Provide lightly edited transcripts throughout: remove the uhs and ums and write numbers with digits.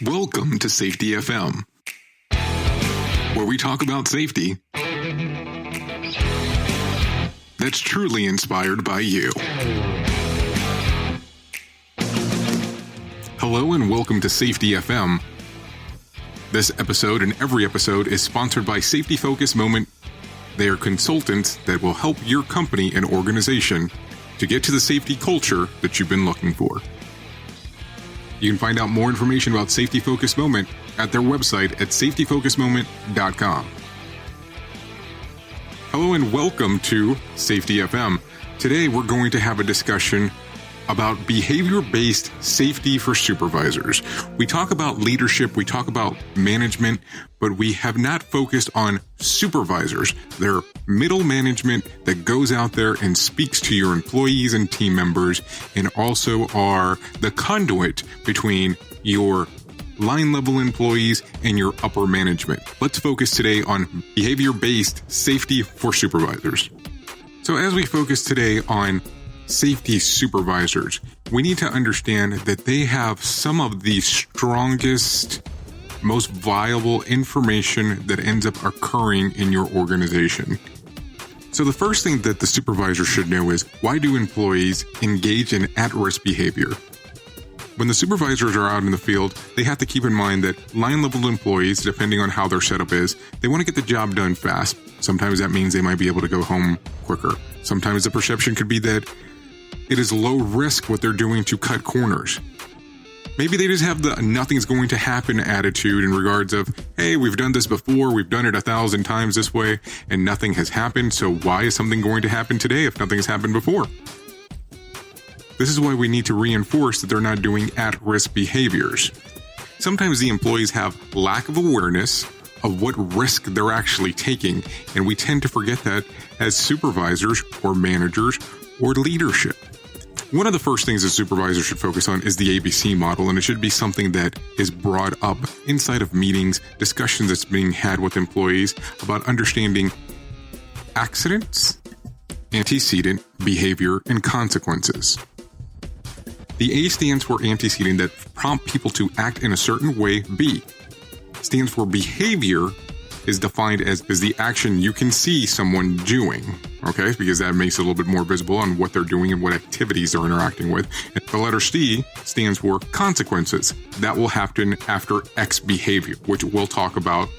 Welcome to Safety FM, where we talk about safety that's truly inspired by you. Hello and welcome to Safety FM. This episode and every episode is sponsored by Safety Focus Moment. They are consultants that will help your company and organization to get to the safety culture that you've been looking for. You can find out more information about Safety Focus Moment at their website at safetyfocusmoment.com. Hello and welcome to Safety FM. Today we're going to have a discussion about behavior-based safety for supervisors. We talk about leadership, we talk about management, but we have not focused on supervisors. They're middle management that goes out there and speaks to your employees and team members, and also are the conduit between your line level employees and your upper management. Let's focus today on behavior-based safety for supervisors. So as we focus today on safety supervisors, we need to understand that they have some of the strongest, most viable information that ends up occurring in your organization. So the first thing that the supervisor should know is, why do employees engage in at-risk behavior? When the supervisors are out in the field, they have to keep in mind that line-level employees, depending on how their setup is, they want to get the job done fast. Sometimes that means they might be able to go home quicker. Sometimes the perception could be that it is low risk what they're doing to cut corners. Maybe they just have the nothing's going to happen attitude in regards of, hey, we've done this before, we've done it 1,000 times this way, and nothing has happened, so why is something going to happen today if nothing has happened before? This is why we need to reinforce that they're not doing at-risk behaviors. Sometimes the employees have lack of awareness of what risk they're actually taking, and we tend to forget that as supervisors or managers or leadership. One of the first things a supervisor should focus on is the ABC model, and it should be something that is brought up inside of meetings, discussions that's being had with employees about understanding accidents, antecedent, behavior, and consequences. The A stands for antecedent, that prompt people to act in a certain way. B stands for behavior, is defined as the action you can see someone doing, okay? Because that makes it a little bit more visible on what they're doing and what activities they're interacting with. And the letter C stands for consequences. That will happen after X behavior, which we'll talk about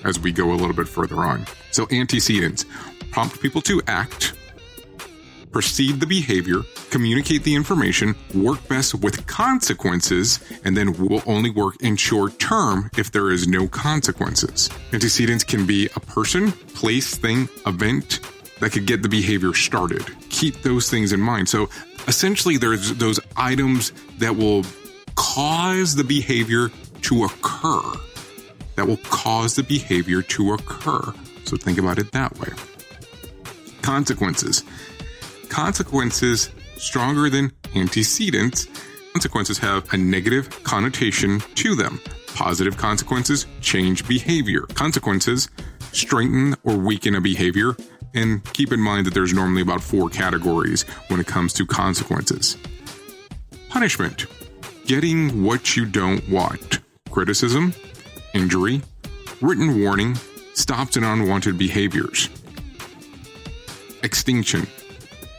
as we go a little bit further on. So antecedents prompt people to act, perceive the behavior, communicate the information, work best with consequences, and then will only work in short term if there is no consequences. Antecedents can be a person, place, thing, event that could get the behavior started. Keep those things in mind. So essentially there's those items that will cause the behavior to occur. So think about it that way. Consequences, stronger than antecedents. Consequences have a negative connotation to them. Positive consequences change behavior. Consequences strengthen or weaken a behavior. And keep in mind that there's normally about 4 categories when it comes to consequences. Punishment, getting what you don't want. Criticism, injury, written warning, stops and unwanted behaviors. Extinction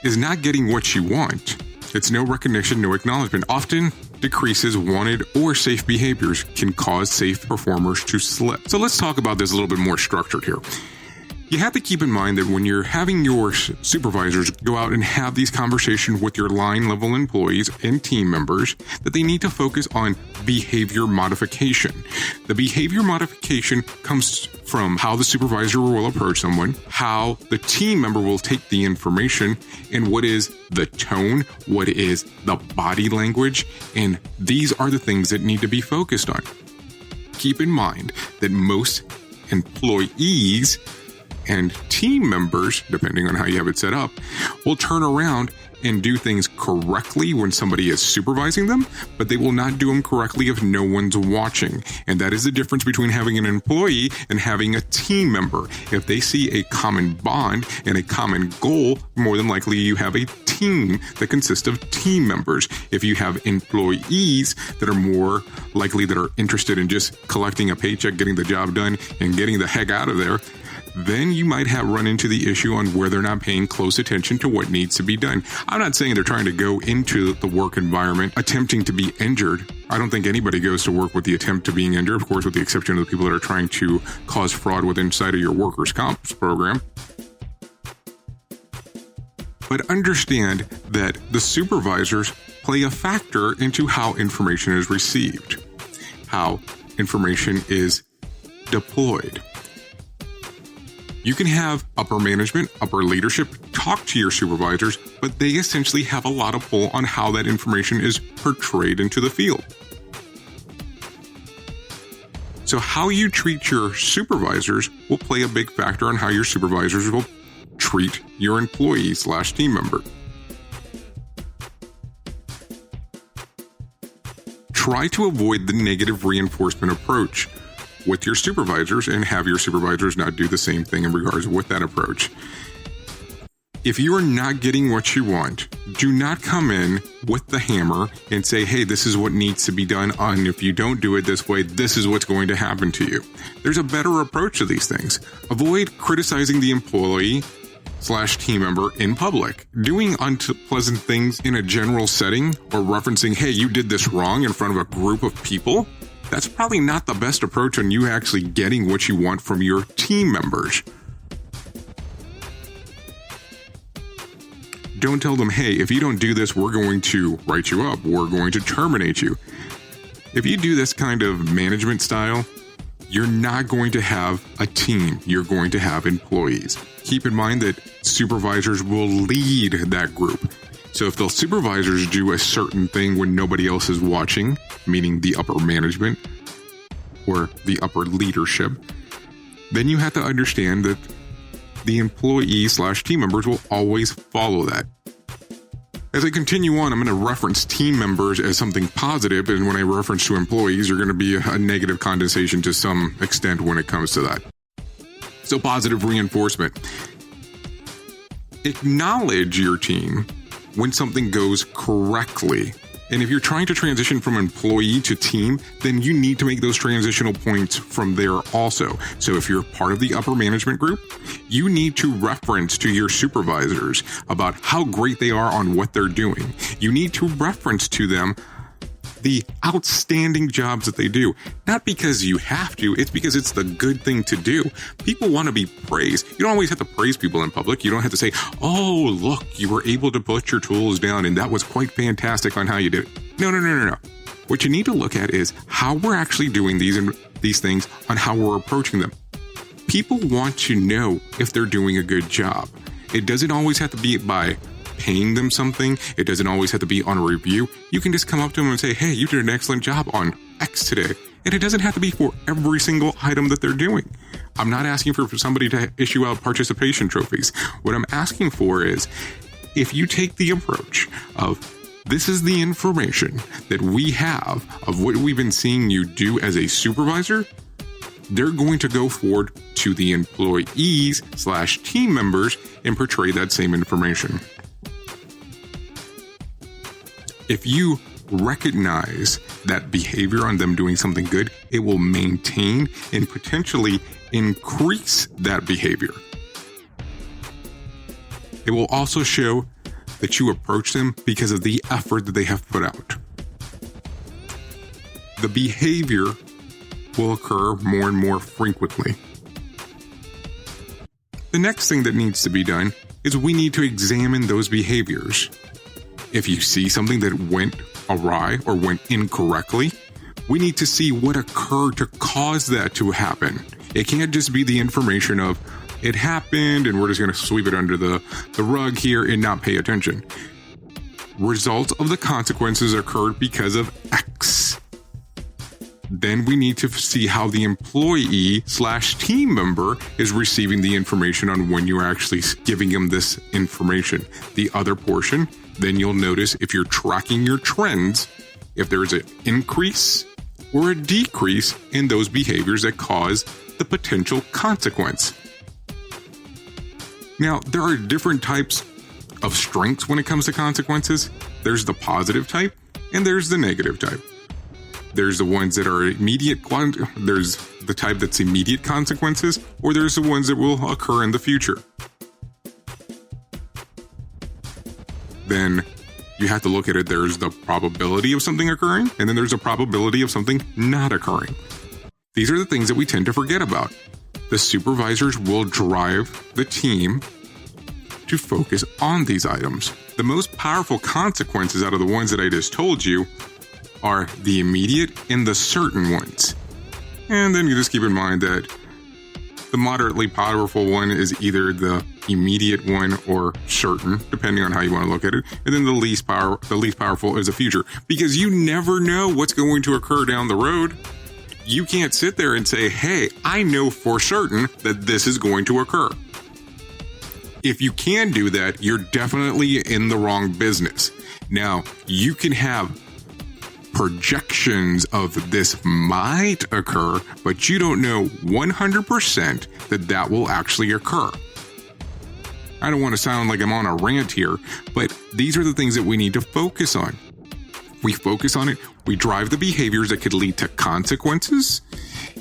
is not getting what you want. It's no recognition, no acknowledgement. Often decreases wanted or safe behaviors, can cause safe performers to slip. So let's talk about this a little bit more structured here. You have to keep in mind that when you're having your supervisors go out and have these conversations with your line level employees and team members, that they need to focus on behavior modification. The behavior modification comes from how the supervisor will approach someone, how the team member will take the information, and what is the tone, what is the body language, and these are the things that need to be focused on. Keep in mind that most employees and team members, depending on how you have it set up, will turn around and do things correctly when somebody is supervising them, but they will not do them correctly if no one's watching. And that is the difference between having an employee and having a team member. If they see a common bond and a common goal, more than likely you have a team team that consists of team members. If you have employees that are more likely that are interested in just collecting a paycheck, getting the job done, and getting the heck out of there, then you might have run into the issue on where they're not paying close attention to what needs to be done. I'm not saying they're trying to go into the work environment attempting to be injured. I don't think anybody goes to work with the attempt to being injured, of course, with the exception of the people that are trying to cause fraud with inside of your workers' comp program. But understand that the supervisors play a factor into how information is received, how information is deployed. You can have upper management, upper leadership talk to your supervisors, but they essentially have a lot of pull on how that information is portrayed into the field. So how you treat your supervisors will play a big factor on how your supervisors will treat your employee/team member. Try to avoid the negative reinforcement approach with your supervisors and have your supervisors not do the same thing in regards with that approach. If you are not getting what you want, do not come in with the hammer and say, hey, this is what needs to be done, and if you don't do it this way, this is what's going to happen to you. There's a better approach to these things. Avoid criticizing the employee/team member in public. Doing unpleasant things in a general setting or referencing, hey, you did this wrong in front of a group of people, that's probably not the best approach on you actually getting what you want from your team members. Don't tell them, hey, if you don't do this, we're going to write you up. We're going to terminate you. If you do this kind of management style, you're not going to have a team. You're going to have employees. Keep in mind that supervisors will lead that group. So if the supervisors do a certain thing when nobody else is watching, meaning the upper management or the upper leadership, then you have to understand that the employee/team members will always follow that. As I continue on, I'm going to reference team members as something positive, and when I reference to employees, you're going to be a negative condensation to some extent when it comes to that. So positive reinforcement. Acknowledge your team when something goes correctly. And if you're trying to transition from employee to team, then you need to make those transitional points from there also. So if you're part of the upper management group, you need to reference to your supervisors about how great they are on what they're doing. You need to reference to them the outstanding jobs that they do. Not because you have to, it's because it's the good thing to do. People want to be praised. You don't always have to praise people in public. You don't have to say, oh, look, you were able to put your tools down and that was quite fantastic on how you did it. No. What you need to look at is how we're actually doing these things on how we're approaching them. People want to know if they're doing a good job. It doesn't always have to be by paying them something. It doesn't always have to be on a review. You can just come up to them and say, hey, you did an excellent job on X today. And it doesn't have to be for every single item that they're doing. I'm not asking for somebody to issue out participation trophies. What I'm asking for is, if you take the approach of, this is the information that we have of what we've been seeing you do as a supervisor, they're going to go forward to the employees/team members and portray that same information. If you recognize that behavior on them doing something good, it will maintain and potentially increase that behavior. It will also show that you approach them because of the effort that they have put out. The behavior will occur more and more frequently. The next thing that needs to be done is we need to examine those behaviors. If you see something that went awry or went incorrectly, we need to see what occurred to cause that to happen. It can't just be the information of, it happened and we're just going to sweep it under the rug here and not pay attention. Results of the consequences occurred because of X. Then we need to see how the employee/team member is receiving the information on when you're actually giving them this information. The other portion, then you'll notice if you're tracking your trends, if there's an increase or a decrease in those behaviors that cause the potential consequence. Now, there are different types of strengths when it comes to consequences. There's the positive type and there's the negative type. There's the ones that are there's the type that's immediate consequences, or there's the ones that will occur in the future. Then you have to look at it. There's the probability of something occurring, and then there's a probability of something not occurring. These are the things that we tend to forget about. The supervisors will drive the team to focus on these items. The most powerful consequences out of the ones that I just told you are the immediate and the certain ones. And then you just keep in mind that the moderately powerful one is either the immediate one or certain, depending on how you want to look at it. And then the least powerful is the future, because you never know what's going to occur down the road. You can't sit there and say, hey, I know for certain that this is going to occur. If you can do that, you're definitely in the wrong business. Now, you can have projections of this might occur, but you don't know 100% that will actually occur. I don't want to sound like I'm on a rant here, but these are the things that we need to focus on. We focus on it, we drive the behaviors that could lead to consequences,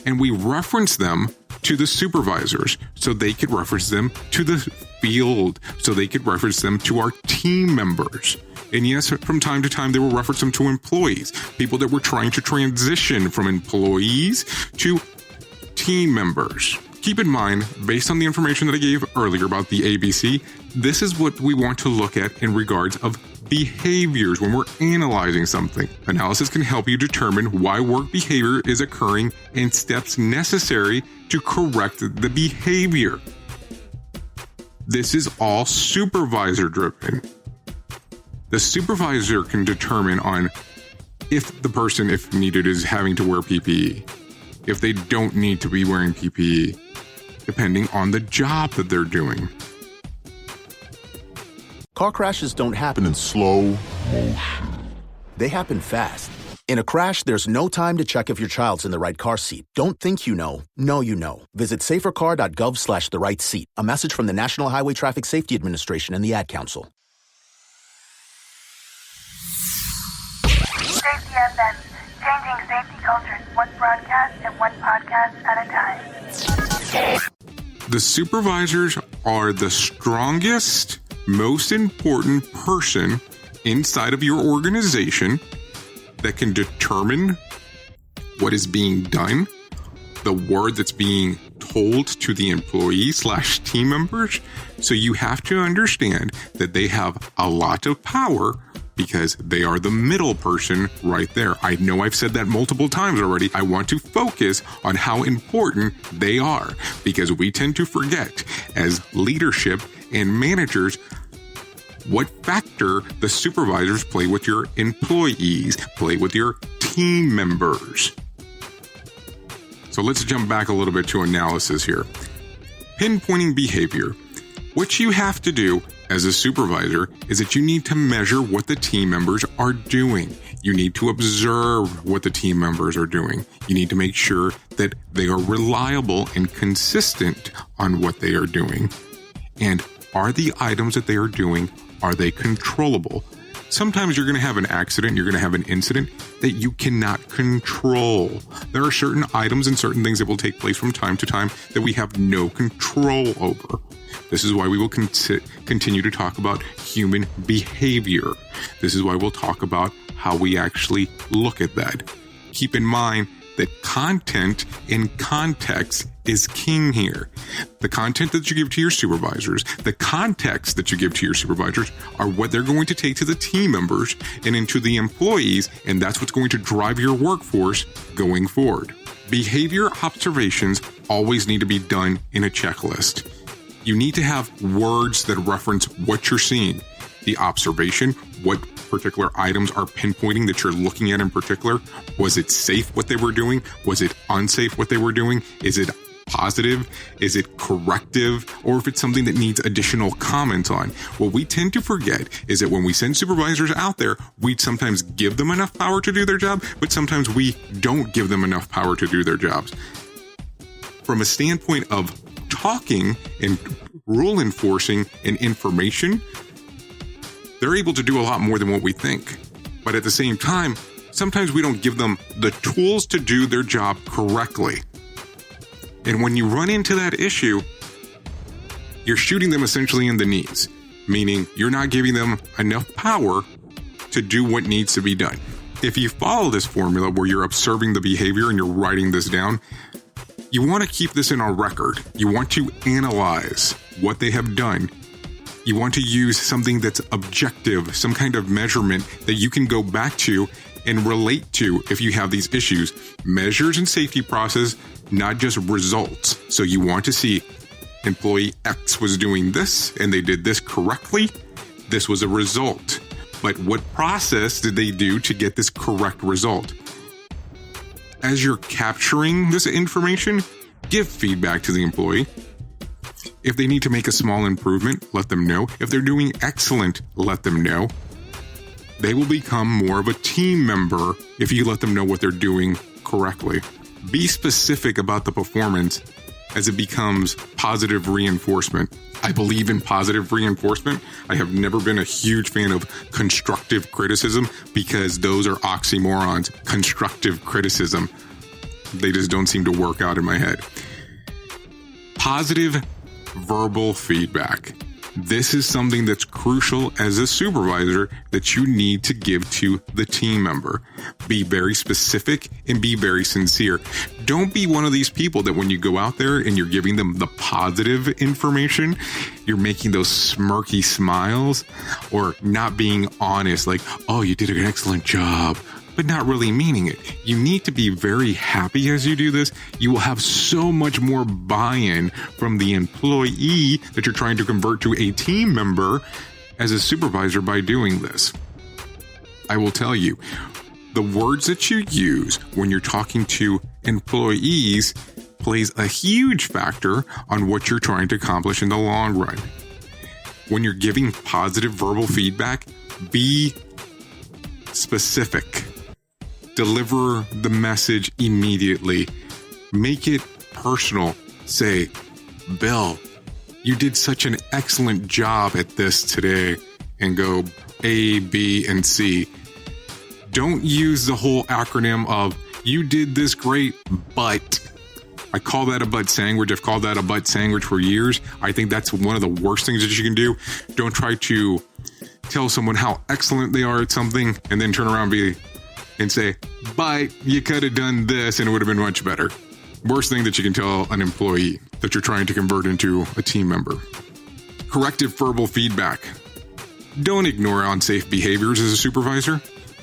and we reference them to the supervisors so they could reference them to the field, so they could reference them to our team members. And yes, from time to time, they will reference them to employees, people that were trying to transition from employees to team members. Keep in mind, based on the information that I gave earlier about the ABC, this is what we want to look at in regards of behaviors when we're analyzing something. Analysis can help you determine why work behavior is occurring and steps necessary to correct the behavior. This is all supervisor driven. The supervisor can determine on if the person, if needed, is having to wear PPE, if they don't need to be wearing PPE, depending on the job that they're doing. Car crashes don't happen in slow motion. They happen fast. In a crash, there's no time to check if your child's in the right car seat. Don't think you know. Know you know. Visit safercar.gov/the right seat. A message from the National Highway Traffic Safety Administration and the Ad Council. Safety FM, changing safety cultures one broadcast and one podcast at a time. The supervisors are the strongest, most important person inside of your organization that can determine what is being done, the word that's being told to the employee/team members. So you have to understand that they have a lot of power because they are the middle person right there. I know I've said that multiple times already. I want to focus on how important they are because we tend to forget as leadership and managers what factor the supervisors play with your employees, play with your team members. So let's jump back a little bit to analysis here. Pinpointing behavior. What you have to do as a supervisor is that you need to measure what the team members are doing. You need to observe what the team members are doing. You need to make sure that they are reliable and consistent on what they are doing. And are the items that they are doing, are they controllable? Sometimes you're going to have an accident, you're going to have an incident that you cannot control. There are certain items and certain things that will take place from time to time that we have no control over. This is why we will continue to talk about human behavior. This is why we'll talk about how we actually look at that. Keep in mind that content and context is king here. The content that you give to your supervisors, the context that you give to your supervisors are what they're going to take to the team members and into the employees, and that's what's going to drive your workforce going forward. Behavior observations always need to be done in a checklist. You need to have words that reference what you're seeing. The observation, what particular items are pinpointing that you're looking at in particular. Was it safe what they were doing? Was it unsafe what they were doing? Is it positive? Is it corrective? Or if it's something that needs additional comments on. What we tend to forget is that when we send supervisors out there, we sometimes give them enough power to do their job, but sometimes we don't give them enough power to do their jobs. From a standpoint of talking and rule enforcing and information, they're able to do a lot more than what we think. But at the same time, sometimes we don't give them the tools to do their job correctly. And when you run into that issue, you're shooting them essentially in the knees, meaning you're not giving them enough power to do what needs to be done. If you follow this formula where you're observing the behavior and you're writing this down, you want to keep this in a record. You want to analyze what they have done. You want to use something that's objective, some kind of measurement that you can go back to and relate to if you have these issues. Measures and safety process, not just results. So you want to see employee X was doing this and they did this correctly. This was a result. But what process did they do to get this correct result? As you're capturing this information, give feedback to the employee. If they need to make a small improvement, let them know. If they're doing excellent, let them know. They will become more of a team member if you let them know what they're doing correctly. Be specific about the performance as it becomes positive reinforcement. I believe in positive reinforcement. I have never been a huge fan of constructive criticism because those are oxymorons. Constructive criticism. They just don't seem to work out in my head. Positive verbal feedback. This is something that's crucial as a supervisor that you need to give to the team member. Be very specific and be very sincere. Don't be one of these people that when you go out there and you're giving them the positive information, you're making those smirky smiles or not being honest, like, oh, you did an excellent job, but not really meaning it. You need to be very happy as you do this. You will have so much more buy-in from the employee that you're trying to convert to a team member as a supervisor by doing this. I will tell you, the words that you use when you're talking to employees plays a huge factor on what you're trying to accomplish in the long run. When you're giving positive verbal feedback, be specific. Deliver the message immediately. Make it personal. Say, Bill, you did such an excellent job at this today, and go A, B, and C. Don't use the whole acronym of you did this great, but. I call that a but sandwich. I've called that a but sandwich for years. I think that's one of the worst things that you can do. Don't try to tell someone how excellent they are at something and then turn around and say, but you could have done this and it would have been much better. Worst thing that you can tell an employee that you're trying to convert into a team member. Corrective verbal feedback. Don't ignore unsafe behaviors as a supervisor.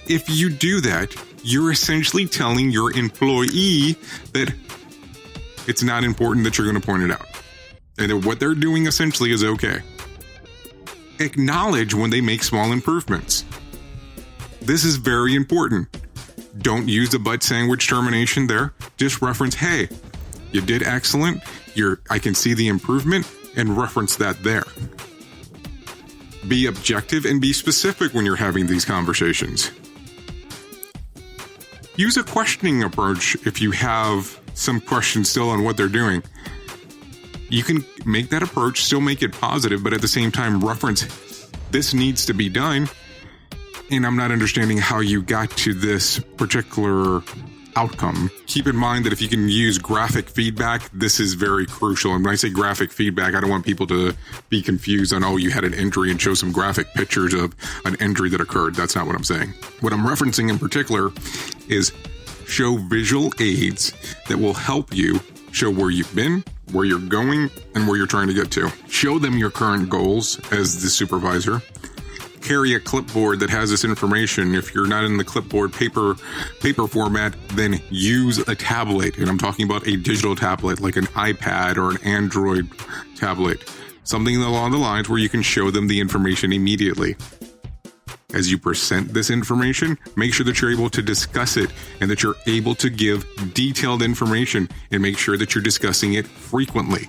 If you do that, you're essentially telling your employee that it's not important that you're going to point it out. And that what they're doing essentially is okay. Acknowledge when they make small improvements. This is very important. Don't use the but sandwich termination there. Just reference, hey, you did excellent. I can see the improvement, and reference that there. Be objective and be specific when you're having these conversations. Use a questioning approach if you have some questions still on what they're doing. You can make that approach, still make it positive, but at the same time reference, this needs to be done. And I'm not understanding how you got to this particular outcome. Keep in mind that if you can use graphic feedback, this is very crucial. And when I say graphic feedback, I don't want people to be confused on, oh, you had an injury and show some graphic pictures of an injury that occurred. That's not what I'm saying. What I'm referencing in particular is show visual aids that will help you show where you've been, where you're going, and where you're trying to get to. Show them your current goals as the supervisor. Carry a clipboard that has this information. If you're not in the clipboard paper format, then use a tablet. And I'm talking about a digital tablet like an iPad or an Android tablet. Something along the lines where you can show them the information immediately. As you present this information, make sure that you're able to discuss it and that you're able to give detailed information, and make sure that you're discussing it frequently.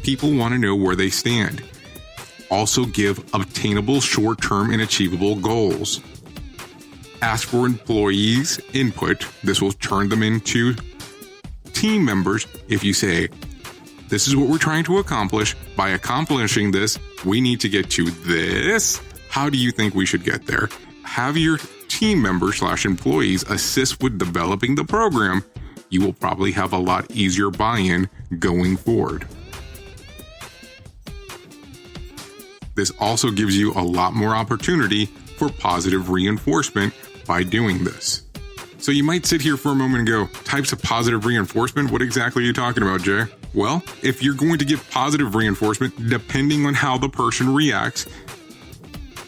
People want to know where they stand. Also give obtainable short-term and achievable goals. Ask for employees' input. This will turn them into team members if you say, this is what we're trying to accomplish. By accomplishing this, we need to get to this. How do you think we should get there? Have your team members / employees assist with developing the program. You will probably have a lot easier buy-in going forward. This also gives you a lot more opportunity for positive reinforcement by doing this. So you might sit here for a moment and go, types of positive reinforcement? What exactly are you talking about, Jay? Well, if you're going to give positive reinforcement, depending on how the person reacts,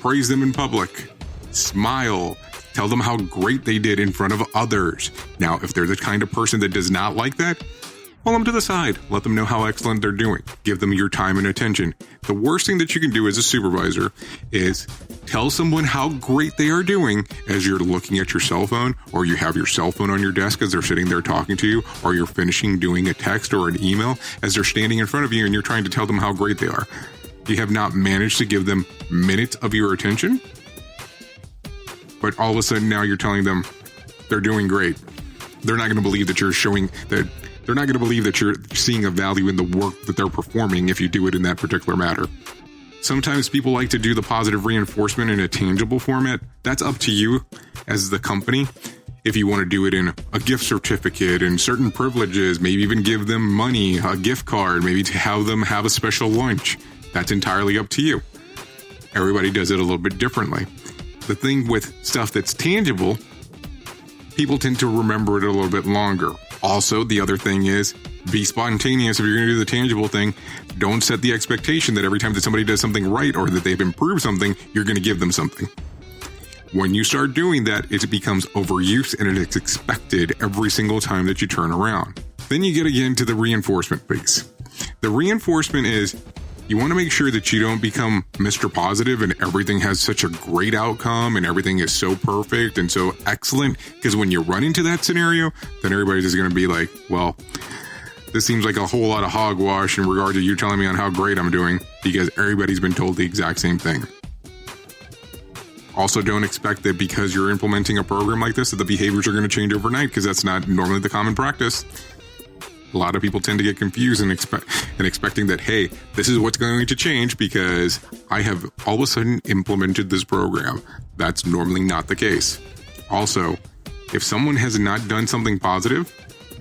praise them in public, smile, tell them how great they did in front of others. Now, if they're the kind of person that does not like that, pull them to the side. Let them know how excellent they're doing. Give them your time and attention. The worst thing that you can do as a supervisor is tell someone how great they are doing as you're looking at your cell phone, or you have your cell phone on your desk as they're sitting there talking to you, or you're finishing doing a text or an email as they're standing in front of you and you're trying to tell them how great they are. You have not managed to give them minutes of your attention, but all of a sudden now you're telling them they're doing great. They're not going to believe that you're showing that. They're not going to believe that you're seeing a value in the work that they're performing if you do it in that particular matter. Sometimes people like to do the positive reinforcement in a tangible format. That's up to you as the company. If you want to do it in a gift certificate and certain privileges, maybe even give them money, a gift card, maybe to have them have a special lunch. That's entirely up to you. Everybody does it a little bit differently. The thing with stuff that's tangible, people tend to remember it a little bit longer. Also, the other thing is, be spontaneous. If you're going to do the tangible thing, don't set the expectation that every time that somebody does something right or that they've improved something, you're going to give them something. When you start doing that, it becomes overuse and it's expected every single time that you turn around. Then you get again to the reinforcement piece. The reinforcement is, you want to make sure that you don't become Mr. Positive and everything has such a great outcome and everything is so perfect and so excellent. Because when you run into that scenario, then everybody's just going to be like, well, this seems like a whole lot of hogwash in regard to you telling me on how great I'm doing, because everybody's been told the exact same thing. Also, don't expect that because you're implementing a program like this that the behaviors are going to change overnight, because that's not normally the common practice. A lot of people tend to get confused and expecting that, hey, this is what's going to change because I have all of a sudden implemented this program. That's normally not the case. Also, if someone has not done something positive,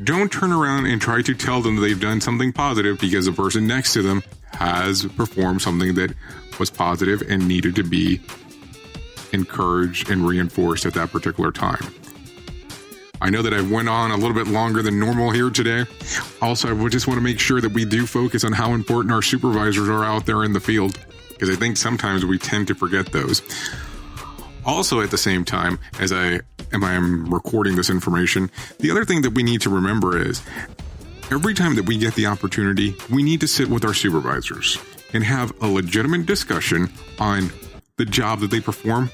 don't turn around and try to tell them that they've done something positive because the person next to them has performed something that was positive and needed to be encouraged and reinforced at that particular time. I know that I went on a little bit longer than normal here today. Also, I just want to make sure that we do focus on how important our supervisors are out there in the field, because I think sometimes we tend to forget those. Also, at the same time, as I am recording this information, the other thing that we need to remember is every time that we get the opportunity, we need to sit with our supervisors and have a legitimate discussion on the job that they perform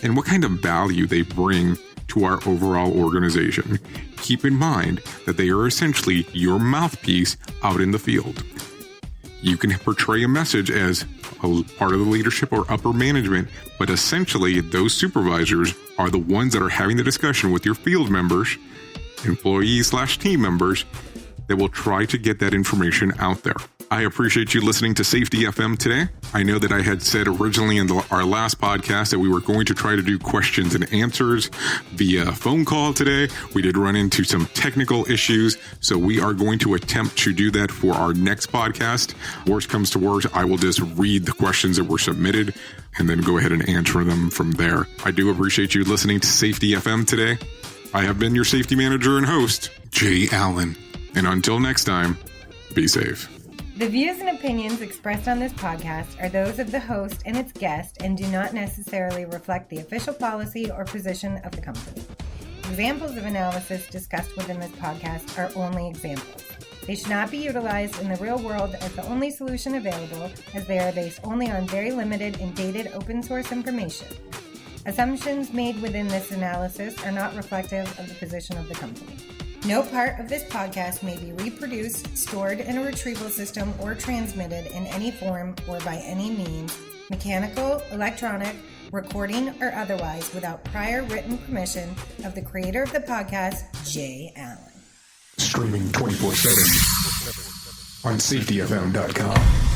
and what kind of value they bring to our overall organization. Keep in mind that they are essentially your mouthpiece out in the field. You can portray a message as a part of the leadership or upper management, but essentially those supervisors are the ones that are having the discussion with your field members, employees / team members, that will try to get that information out there. I appreciate you listening to Safety FM today. I know that I had said originally in our last podcast that we were going to try to do questions and answers via phone call today. We did run into some technical issues, so we are going to attempt to do that for our next podcast. Worst comes to worst, I will just read the questions that were submitted and then go ahead and answer them from there. I do appreciate you listening to Safety FM today. I have been your safety manager and host, Jay Allen. And until next time, be safe. The views and opinions expressed on this podcast are those of the host and its guest and do not necessarily reflect the official policy or position of the company. Examples of analysis discussed within this podcast are only examples. They should not be utilized in the real world as the only solution available, as they are based only on very limited and dated open source information. Assumptions made within this analysis are not reflective of the position of the company. No part of this podcast may be reproduced, stored in a retrieval system, or transmitted in any form or by any means, mechanical, electronic, recording, or otherwise, without prior written permission of the creator of the podcast, Jay Allen. Streaming 24/7 on safetyfm.com.